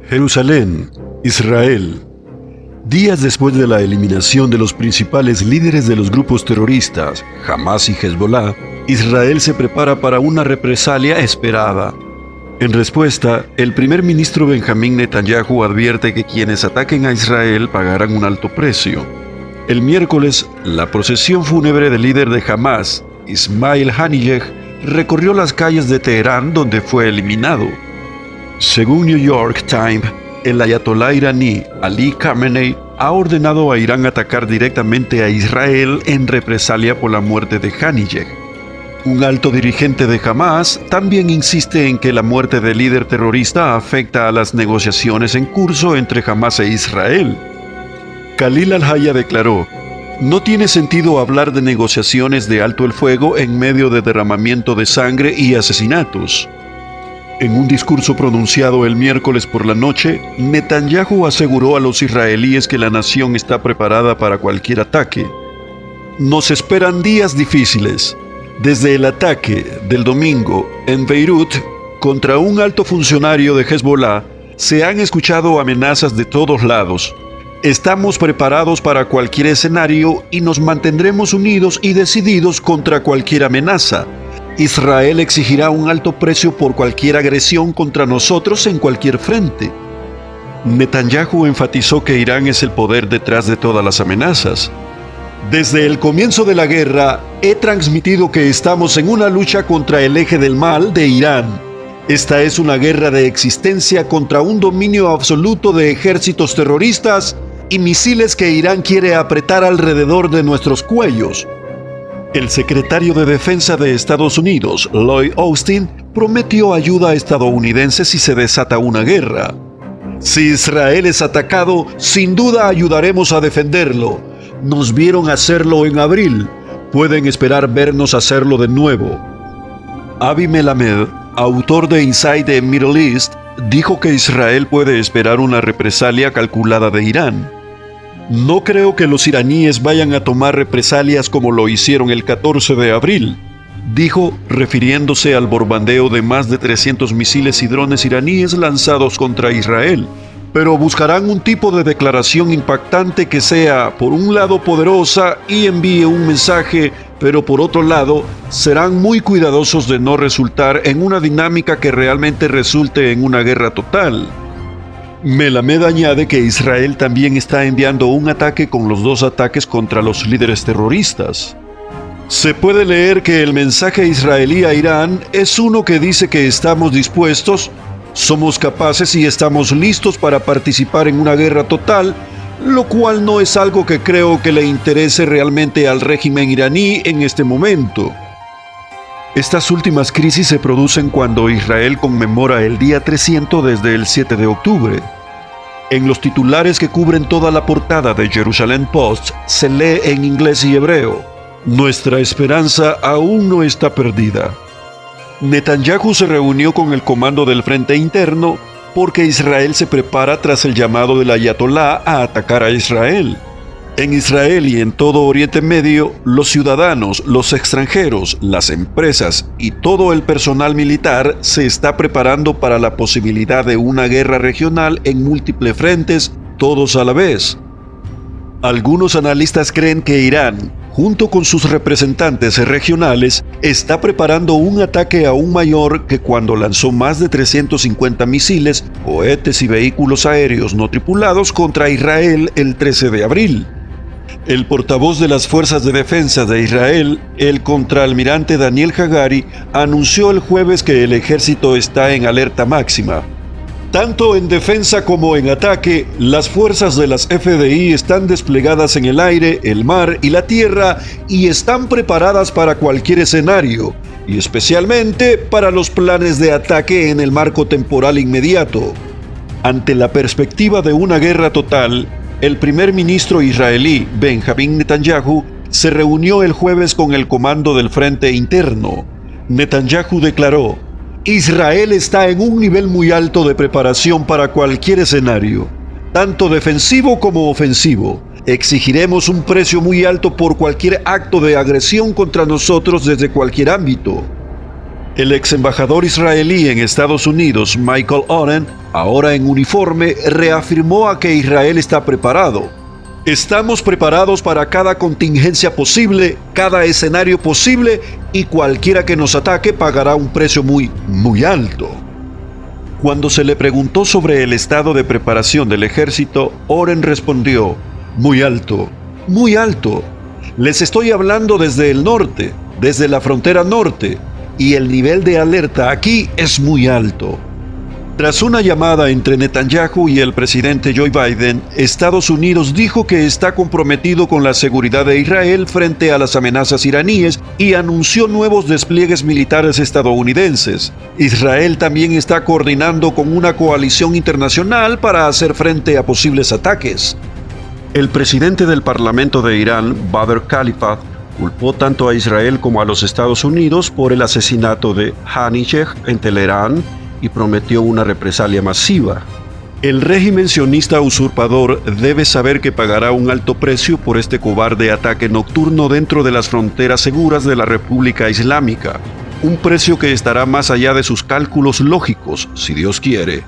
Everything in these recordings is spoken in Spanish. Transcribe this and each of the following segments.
Jerusalén, Israel. Días después de la eliminación de los principales líderes de los grupos terroristas, Hamás y Hezbollah, Israel se prepara para una represalia esperada. En respuesta, el primer ministro Benjamín Netanyahu advierte que quienes ataquen a Israel pagarán un alto precio. El miércoles, la procesión fúnebre del líder de Hamás, Ismail Haniyeh, recorrió las calles de Teherán donde fue eliminado. Según New York Times, el ayatolá iraní Ali Khamenei ha ordenado a Irán atacar directamente a Israel en represalia por la muerte de Haniyeh. Un alto dirigente de Hamás también insiste en que la muerte del líder terrorista afecta a las negociaciones en curso entre Hamás e Israel. Khalil al-Haya declaró: "No tiene sentido hablar de negociaciones de alto el fuego en medio de derramamiento de sangre y asesinatos". En un discurso pronunciado el miércoles por la noche, Netanyahu aseguró a los israelíes que la nación está preparada para cualquier ataque. Nos esperan días difíciles. Desde el ataque del domingo en Beirut contra un alto funcionario de Hezbollah, se han escuchado amenazas de todos lados. Estamos preparados para cualquier escenario y nos mantendremos unidos y decididos contra cualquier amenaza. Israel exigirá un alto precio por cualquier agresión contra nosotros en cualquier frente. Netanyahu enfatizó que Irán es el poder detrás de todas las amenazas. Desde el comienzo de la guerra, he transmitido que estamos en una lucha contra el eje del mal de Irán. Esta es una guerra de existencia contra un dominio absoluto de ejércitos terroristas y misiles que Irán quiere apretar alrededor de nuestros cuellos. El secretario de Defensa de Estados Unidos, Lloyd Austin, prometió ayuda estadounidense si se desata una guerra. Si Israel es atacado, sin duda ayudaremos a defenderlo. Nos vieron hacerlo en abril. Pueden esperar vernos hacerlo de nuevo. Avi Melamed, autor de Inside the Middle East, dijo que Israel puede esperar una represalia calculada de Irán. No creo que los iraníes vayan a tomar represalias como lo hicieron el 14 de abril, dijo, refiriéndose al bombardeo de más de 300 misiles y drones iraníes lanzados contra Israel. Pero buscarán un tipo de declaración impactante que sea, por un lado, poderosa y envíe un mensaje, pero por otro lado, serán muy cuidadosos de no resultar en una dinámica que realmente resulte en una guerra total. Melamed añade que Israel también está enviando un ataque con los dos ataques contra los líderes terroristas. Se puede leer que el mensaje israelí a Irán es uno que dice que estamos dispuestos, somos capaces y estamos listos para participar en una guerra total, lo cual no es algo que creo que le interese realmente al régimen iraní en este momento. Estas últimas crisis se producen cuando Israel conmemora el día 300 desde el 7 de octubre. En los titulares que cubren toda la portada de Jerusalem Post se lee en inglés y hebreo: "Nuestra esperanza aún no está perdida". Netanyahu se reunió con el comando del Frente Interno porque Israel se prepara tras el llamado del ayatolá a atacar a Israel. En Israel y en todo Oriente Medio, los ciudadanos, los extranjeros, las empresas y todo el personal militar se está preparando para la posibilidad de una guerra regional en múltiples frentes, todos a la vez. Algunos analistas creen que Irán, junto con sus representantes regionales, está preparando un ataque aún mayor que cuando lanzó más de 350 misiles, cohetes y vehículos aéreos no tripulados contra Israel el 13 de abril. El portavoz de las Fuerzas de Defensa de Israel, el contraalmirante Daniel Hagari, anunció el jueves que el ejército está en alerta máxima. Tanto en defensa como en ataque, las fuerzas de las FDI están desplegadas en el aire, el mar y la tierra y están preparadas para cualquier escenario, y especialmente para los planes de ataque en el marco temporal inmediato. Ante la perspectiva de una guerra total, el primer ministro israelí, Benjamín Netanyahu, se reunió el jueves con el comando del Frente Interno. Netanyahu declaró: "Israel está en un nivel muy alto de preparación para cualquier escenario, tanto defensivo como ofensivo. Exigiremos un precio muy alto por cualquier acto de agresión contra nosotros desde cualquier ámbito". El ex embajador israelí en Estados Unidos, Michael Oren, ahora en uniforme, reafirmó a que Israel está preparado. Estamos preparados para cada contingencia posible, cada escenario posible, y cualquiera que nos ataque pagará un precio muy alto. Cuando se le preguntó sobre el estado de preparación del ejército, Oren respondió: muy alto, muy alto. Les estoy hablando desde el norte, desde la frontera norte, y el nivel de alerta aquí es muy alto. Tras una llamada entre Netanyahu y el presidente Joe Biden, Estados Unidos dijo que está comprometido con la seguridad de Israel frente a las amenazas iraníes y anunció nuevos despliegues militares estadounidenses. Israel también está coordinando con una coalición internacional para hacer frente a posibles ataques. El presidente del Parlamento de Irán, Badr Khalifat, culpó tanto a Israel como a los Estados Unidos por el asesinato de Haniyeh en Teherán y prometió una represalia masiva. El régimen sionista usurpador debe saber que pagará un alto precio por este cobarde ataque nocturno dentro de las fronteras seguras de la República Islámica, un precio que estará más allá de sus cálculos lógicos, si Dios quiere.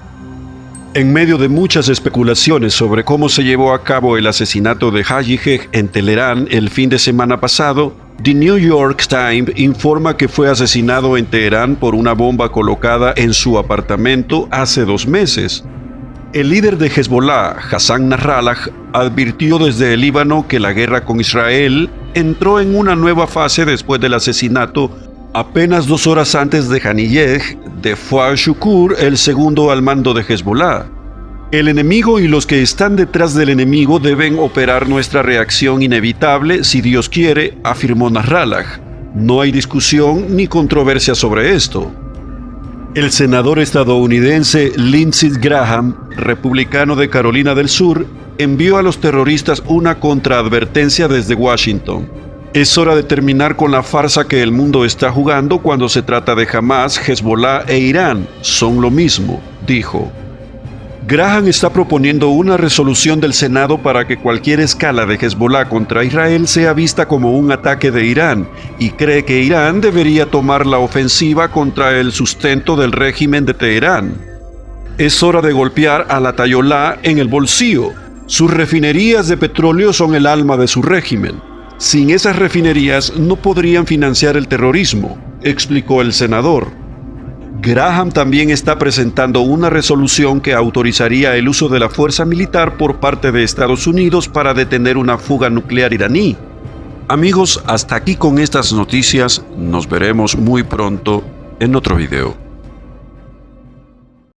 En medio de muchas especulaciones sobre cómo se llevó a cabo el asesinato de Haniyeh en Teherán el fin de semana pasado, The New York Times informa que fue asesinado en Teherán por una bomba colocada en su apartamento hace 2 meses. El líder de Hezbollah, Hassan Nasrallah, advirtió desde el Líbano que la guerra con Israel entró en una nueva fase después del asesinato, apenas 2 horas antes de Haniyeh, de Fuad Shukur, el segundo al mando de Hezbollah. El enemigo y los que están detrás del enemigo deben operar nuestra reacción inevitable si Dios quiere, afirmó Nasrallah. No hay discusión ni controversia sobre esto. El senador estadounidense Lindsey Graham, republicano de Carolina del Sur, envió a los terroristas una contraadvertencia desde Washington. Es hora de terminar con la farsa que el mundo está jugando cuando se trata de Hamas, Hezbollah e Irán. Son lo mismo, dijo. Graham está proponiendo una resolución del Senado para que cualquier escala de Hezbollah contra Israel sea vista como un ataque de Irán y cree que Irán debería tomar la ofensiva contra el sustento del régimen de Teherán. Es hora de golpear al Ayatolá en el bolsillo. Sus refinerías de petróleo son el alma de su régimen. Sin esas refinerías no podrían financiar el terrorismo, explicó el senador. Graham también está presentando una resolución que autorizaría el uso de la fuerza militar por parte de Estados Unidos para detener una fuga nuclear iraní. Amigos, hasta aquí con estas noticias. Nos veremos muy pronto en otro video.